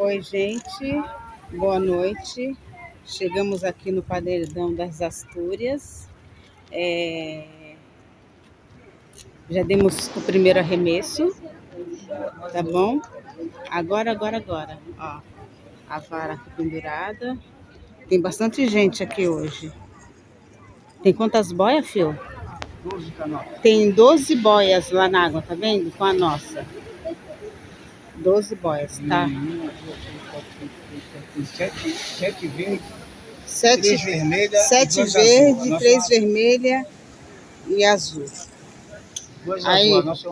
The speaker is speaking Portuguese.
Oi, gente, boa noite. Chegamos aqui no Paredão das Astúrias. Já demos o primeiro arremesso, tá bom? Agora. Ó, a vara aqui pendurada. Tem bastante gente aqui hoje. Tem quantas boias, Fio? 12 canal. Tem 12 boias lá na água, tá vendo? Com a nossa. 12 boias, tá? Tem 7 verdes, 3 7 vermelhas, 7 2 verde, azuis. 3 vermelha e azul. 2 Aí, azuis.